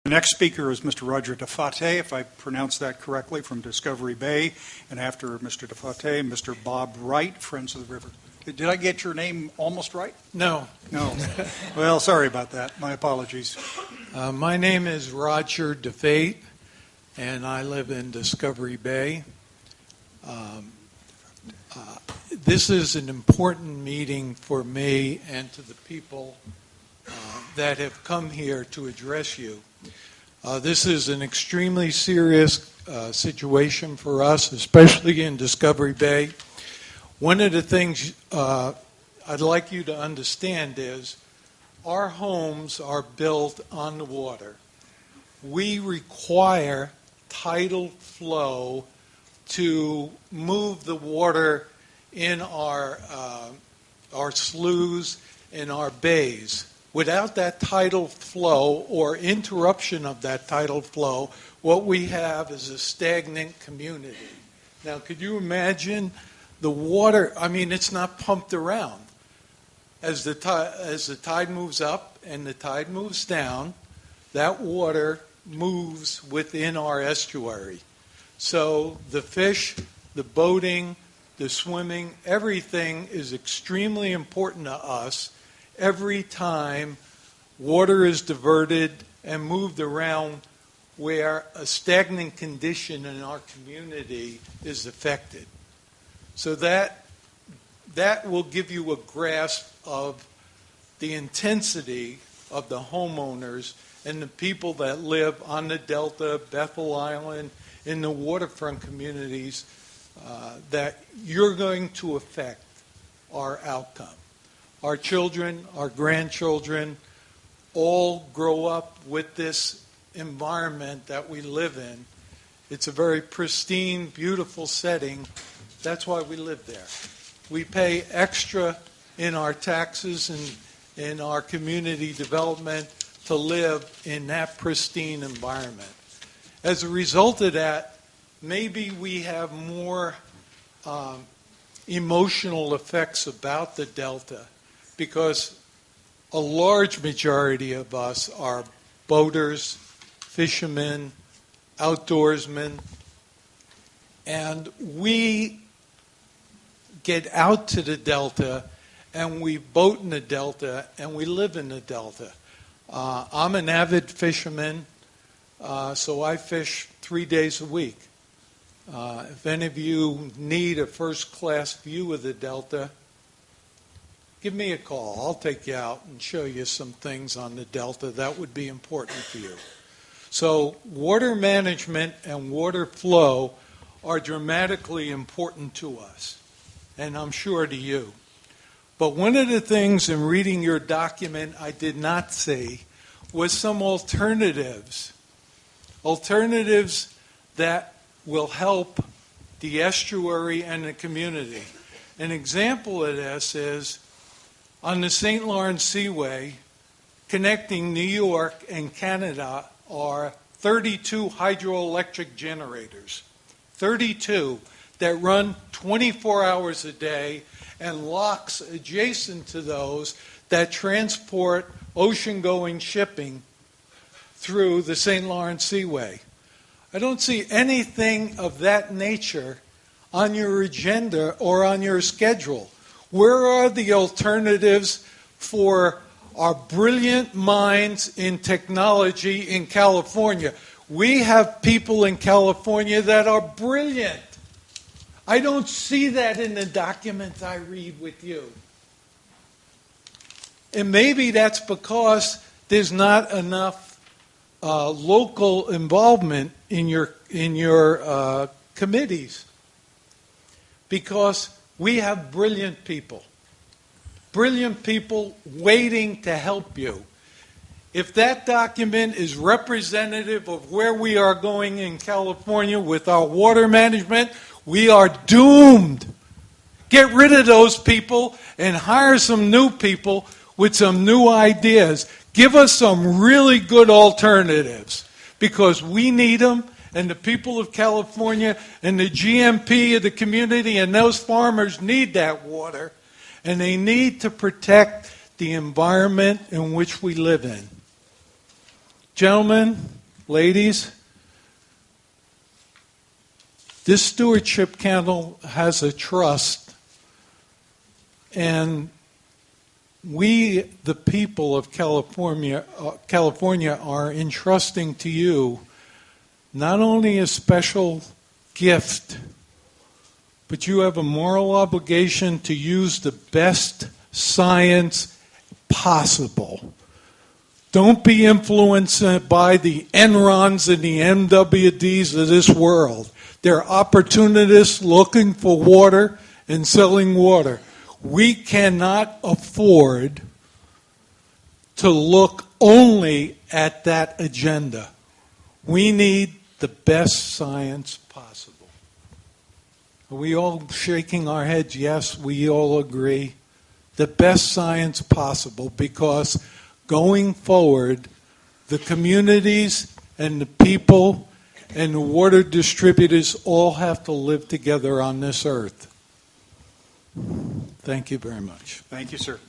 The next speaker is Mr. Roger DeFate, if I pronounced that correctly, from Discovery Bay. And after Mr. DeFate, Mr. Bob Wright, Friends of the River. Did I get your name almost right? No. No. Well, sorry about that. My apologies. My name is Roger DeFate, and I live in Discovery Bay. This is an important meeting for me and to the people that have come here to address you. This is an extremely serious situation for us, especially in Discovery Bay. One of the things I'd like you to understand is our homes are built on the water. We require tidal flow to move the water in our sloughs, in our bays. Without that tidal flow or interruption of that tidal flow, what we have is a stagnant community. Now, could you imagine the water? I mean, it's not pumped around. As the tide moves up and the tide moves down, that water moves within our estuary. So the fish, the boating, the swimming, everything is extremely important to us every time water is diverted and moved around where a stagnant condition in our community is affected. So that will give you a grasp of the intensity of the homeowners and the people that live on the Delta, Bethel Island, in the waterfront communities that you're going to affect our outcome. Our children, our grandchildren, all grow up with this environment that we live in. It's a very pristine, beautiful setting. That's why we live there. We pay extra in our taxes and in our community development to live in that pristine environment. As a result of that, maybe we have more emotional effects about the Delta because a large majority of us are boaters, fishermen, outdoorsmen, and we get out to the Delta and we boat in the Delta and we live in the Delta. I'm an avid fisherman, so I fish 3 days a week. If any of you need a first-class view of the Delta, give me a call. I'll take you out and show you some things on the Delta that would be important for you. So water management and water flow are dramatically important to us, and I'm sure to you. But one of the things in reading your document I did not see was some alternatives that will help the estuary and the community. An example of this is on the St. Lawrence Seaway, connecting New York and Canada are 32 hydroelectric generators, 32 that run 24 hours a day, and locks adjacent to those that transport ocean-going shipping through the St. Lawrence Seaway. I don't see anything of that nature on your agenda or on your schedule. Where are the alternatives for our brilliant minds in technology in California? We have people in California that are brilliant. I don't see that in the documents I read with you. And maybe that's because there's not enough local involvement in your committees. Because we have brilliant people waiting to help you. If that document is representative of where we are going in California with our water management, we are doomed. Get rid of those people and hire some new people with some new ideas. Give us some really good alternatives because we need them, and the people of California and the GMP of the community and those farmers need that water, and they need to protect the environment in which we live in. Gentlemen, ladies, this stewardship council has a trust, and we, the people of California, are entrusting to you not only a special gift, but you have a moral obligation to use the best science possible. Don't be influenced by the Enrons and the MWDs of this world. They're opportunists looking for water and selling water. We cannot afford to look only at that agenda. We need the best science possible. Are we all shaking our heads? Yes, we all agree. The best science possible, because going forward, the communities and the people and the water distributors all have to live together on this earth. Thank you very much. Thank you, sir.